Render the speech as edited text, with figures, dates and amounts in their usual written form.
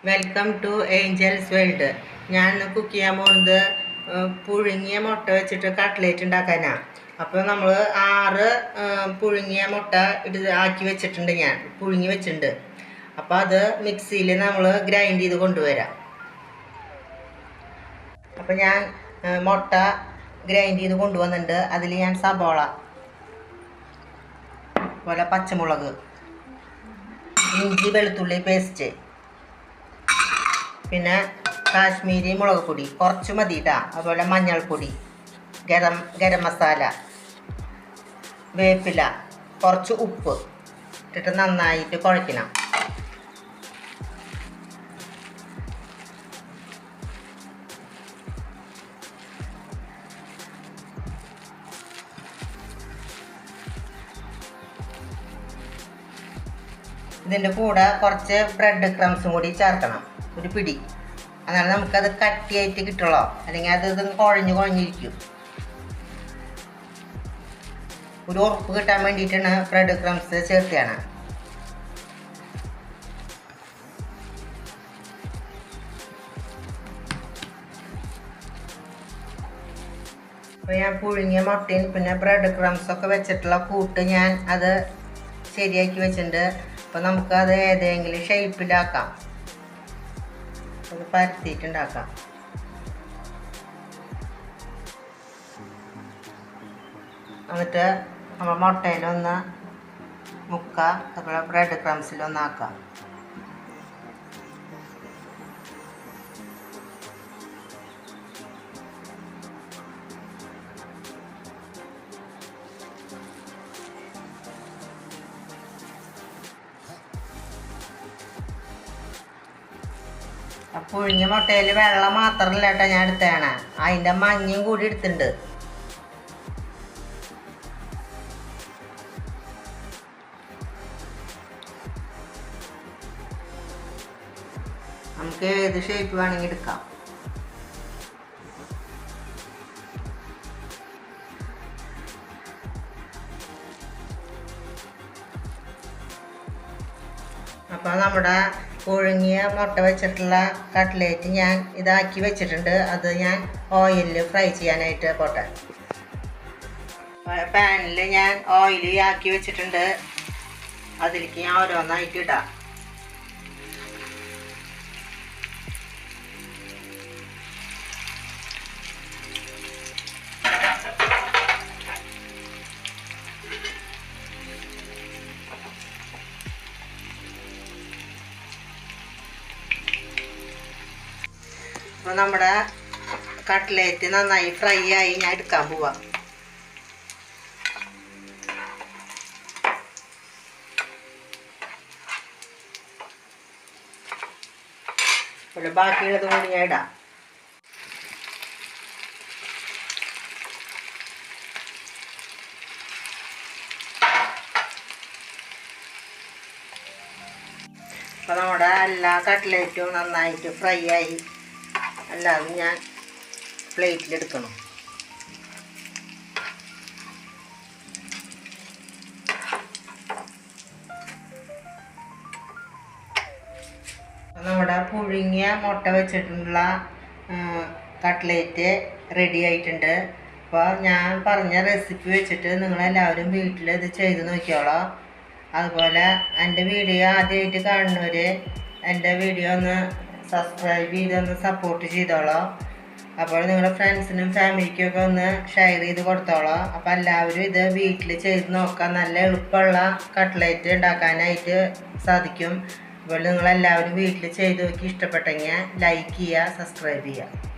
Welcome to Angeles world. ഞാൻ ഇന്ന് cook ചെയ്യാൻ പോകുന്നത് പുഴുങ്ങിയ മുട്ട വെച്ചിട്ട് കട്ട്ലേറ്റ് ഉണ്ടാക്കാനാണ്. അപ്പോൾ നമ്മൾ 6 പുഴുങ്ങിയ മുട്ട ആക്കി വെച്ചിട്ടുണ്ട്, ഞാൻ പുഴുങ്ങി വെച്ചിട്ടുണ്ട്. അപ്പോൾ അത് മിക്സിയിൽ നമ്മൾ ഗ്രൈൻഡ് ചെയ്ത് കൊണ്ടുവരാം. അപ്പോൾ ഞാൻ മുട്ട ഗ്രൈൻഡ് ചെയ്ത് കൊണ്ടുവന്നിട്ടുണ്ട്. അതിൽ ഞാൻ സബോള, അതുപോലെ പച്ചമുളക്, ഇഞ്ചി വെളുത്തുള്ളി പേസ്റ്റ്, പിന്നെ കാശ്മീരി മുളക് പൊടി കുറച്ച് മതി കേട്ടോ. അതുപോലെ മഞ്ഞൾപ്പൊടി, ഗരം മസാല, വേപ്പില, കുറച്ച് ഉപ്പ് ഇട്ടിട്ട് നന്നായിട്ട് കുഴയ്ക്കണം. ഇതിൻ്റെ കൂടെ കുറച്ച് ബ്രെഡ് ക്രംസും കൂടി ചേർക്കണം, ഒരു പിടി. എന്നാലും നമുക്കത് കട്ടിയായിട്ട് കിട്ടുള്ളൂ, അല്ലെങ്കിൽ അത് കുഴഞ്ഞിരിക്കും. ഒരു ഉറപ്പ് കിട്ടാൻ വേണ്ടിയിട്ടാണ് ബ്രെഡ് ക്രംസ് ചേർക്കുകയാണ്. അപ്പോൾ ഞാൻ പുഴുങ്ങിയ മുട്ടയും പിന്നെ ബ്രെഡ് ക്രംസൊക്കെ വെച്ചിട്ടുള്ള കൂട്ട് ഞാൻ അത് ശരിയാക്കി വെച്ചിട്ടുണ്ട്. അപ്പോൾ നമുക്കത് ഏതെങ്കിലും ഷേപ്പിലാക്കാം, അത് പരത്തിയിട്ടുണ്ടാക്കാം. എന്നിട്ട് നമ്മൾ മുട്ടയിലൊന്ന് മുക്കുക, അതുപോലെ ബ്രെഡ് ക്രംസിലൊന്നാക്കാം. പുഴുങ്ങിയ മുട്ടയിൽ വെള്ളം മാത്രമല്ല കേട്ടോ ഞാൻ എടുത്തതാണ്, അതിൻ്റെ മഞ്ഞയും കൂടി എടുത്തിട്ടുണ്ട്. നമുക്ക് ഏത് ഷേപ്പ് വേണമെങ്കിൽ എടുക്കാം. അപ്പോൾ നമ്മുടെ പുഴുങ്ങിയ മുട്ട വെച്ചിട്ടുള്ള കട്ട്ലേറ്റ് ഞാൻ ഇതാക്കി വെച്ചിട്ടുണ്ട്. അത് ഞാൻ ഓയിലിൽ ഫ്രൈ ചെയ്യാനായിട്ട് പോട്ടെ. പാനിൽ ഞാൻ ഓയിൽ ആക്കി വെച്ചിട്ടുണ്ട്, അതിലേക്ക് ഞാൻ ഓരോന്നായിട്ട് ഇടാം. അപ്പോൾ നമ്മുടെ കട്ട്ലേറ്റ് നന്നായി ഫ്രൈ ആയി ഞാൻ എടുക്കാൻ പോവാം. അപ്പോൾ ബാക്കിയുള്ളത് കൂടി ഞാൻ ഇടാം. അപ്പോൾ നമ്മുടെ എല്ലാ കട്ട്ലേറ്റും നന്നായിട്ട് ഫ്രൈ ആയി. അല്ലാതെ ഞാൻ പ്ലേറ്റിലെടുക്കണം. നമ്മുടെ പുഴുങ്ങിയ മുട്ട വെച്ചിട്ടുള്ള കട്ട്ലേറ്റ് റെഡി ആയിട്ടുണ്ട്. അപ്പോൾ ഞാൻ പറഞ്ഞ റെസിപ്പി വെച്ചിട്ട് നിങ്ങളെല്ലാവരും വീട്ടിൽ ഇത് ചെയ്ത് നോക്കിയോളൂ. അതുപോലെ എൻ്റെ വീഡിയോ ആദ്യമായിട്ട് കാണുന്നവർ എൻ്റെ വീഡിയോ ഒന്ന് സബ്സ്ക്രൈബ് ചെയ്തൊന്ന് സപ്പോർട്ട് ചെയ്തോളൂ. അപ്പോൾ നിങ്ങളുടെ ഫ്രണ്ട്സിനും ഫാമിലിക്കും ഒക്കെ ഒന്ന് ഷെയർ ചെയ്ത് കൊടുത്തോളൂ. അപ്പോൾ എല്ലാവരും ഇത് വീട്ടിൽ ചെയ്ത് നോക്കാം. നല്ല എളുപ്പമുള്ള കട്ട്ലേറ്റ് ഉണ്ടാക്കാനായിട്ട് സാധിക്കും. അപ്പോൾ നിങ്ങളെല്ലാവരും വീട്ടിൽ ചെയ്ത് നോക്കി ഇഷ്ടപ്പെട്ടെങ്കിൽ ലൈക്ക് ചെയ്യുക, സബ്സ്ക്രൈബ് ചെയ്യുക.